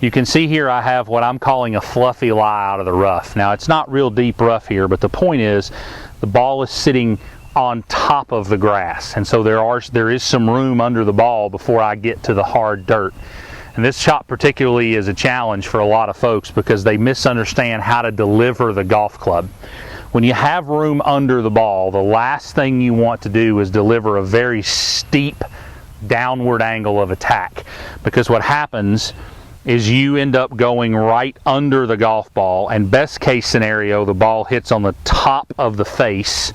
You can see here I have what I'm calling a fluffy lie out of the rough. Now it's not real deep rough here, but the point is the ball is sitting on top of the grass, and so there is some room under the ball before I get to the hard dirt. And this shot particularly is a challenge for a lot of folks because they misunderstand how to deliver the golf club. When you have room under the ball, the last thing you want to do is deliver a very steep downward angle of attack, because what happens is you end up going right under the golf ball, and best case scenario the ball hits on the top of the face,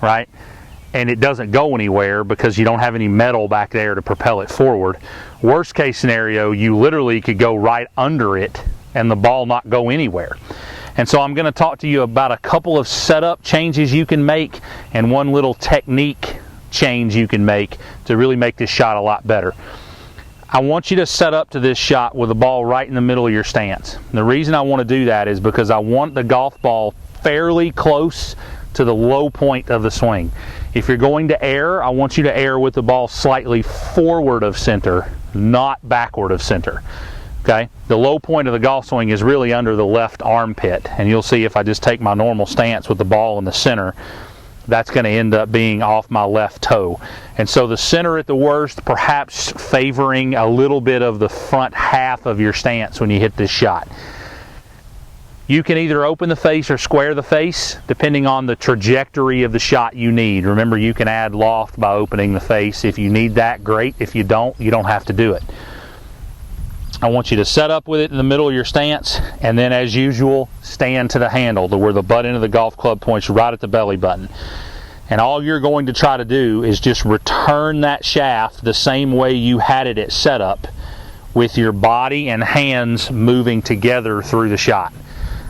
right, and it doesn't go anywhere because you don't have any metal back there to propel it forward. Worst case scenario, you literally could go right under it and the ball not go anywhere. And so I'm going to talk to you about a couple of setup changes you can make and one little technique change you can make to really make this shot a lot better. I want you to set up to this shot with the ball right in the middle of your stance. The reason I want to do that is because I want the golf ball fairly close to the low point of the swing. If you're going to air, I want you to air with the ball slightly forward of center, not backward of center. Okay? The low point of the golf swing is really under the left armpit, and you'll see if I just take my normal stance with the ball in the center, that's going to end up being off my left toe. And so the center at the worst, perhaps favoring a little bit of the front half of your stance when you hit this shot. You can either open the face or square the face depending on the trajectory of the shot you need. Remember, you can add loft by opening the face. If you need that, great. If you don't have to do it. I want you to set up with it in the middle of your stance, and then as usual, stand to the handle to where the butt end of the golf club points right at the belly button. And all you're going to try to do is just return that shaft the same way you had it at setup, with your body and hands moving together through the shot.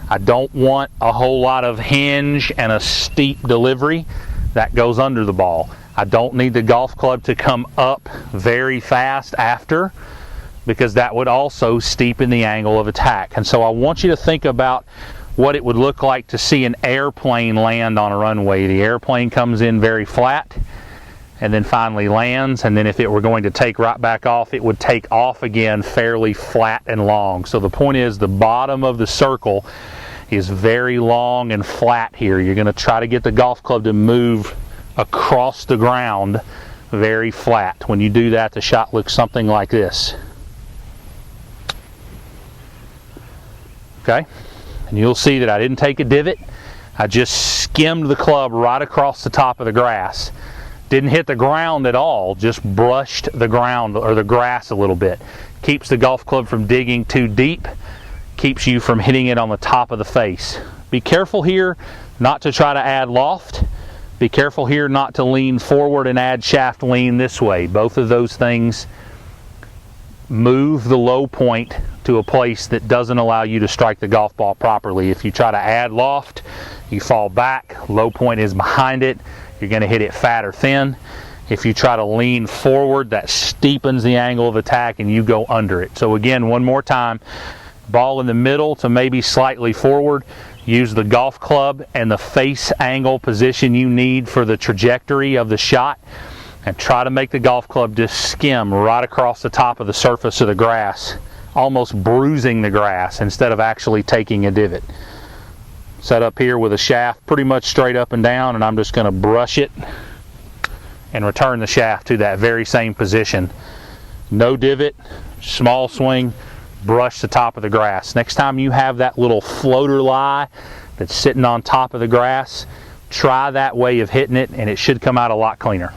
I don't want a whole lot of hinge and a steep delivery. That goes under the ball. I don't need the golf club to come up very fast after, because that would also steepen the angle of attack. And so I want you to think about what it would look like to see an airplane land on a runway. The airplane comes in very flat and then finally lands, and then if it were going to take right back off, it would take off again fairly flat and long. So the point is, the bottom of the circle is very long and flat here. You're going to try to get the golf club to move across the ground very flat. When you do that, the shot looks something like this. Okay, and you'll see that I didn't take a divot. I just skimmed the club right across the top of the grass. Didn't hit the ground at all, just brushed the ground or the grass a little bit. Keeps the golf club from digging too deep, keeps you from hitting it on the top of the face. Be careful here not to try to add loft. Be careful here not to lean forward and add shaft lean this way. Both of those things move the low point to a place that doesn't allow you to strike the golf ball properly. If you try to add loft, you fall back, low point is behind it, you're going to hit it fat or thin. If you try to lean forward, that steepens the angle of attack and you go under it. So again, one more time, ball in the middle to maybe slightly forward. Use the golf club and the face angle position you need for the trajectory of the shot, and try to make the golf club just skim right across the top of the surface of the grass, almost bruising the grass instead of actually taking a divot. Set up here with a shaft pretty much straight up and down, and I'm just going to brush it and return the shaft to that very same position. No divot, small swing, brush the top of the grass. Next time you have that little floater lie that's sitting on top of the grass, try that way of hitting it, and it should come out a lot cleaner.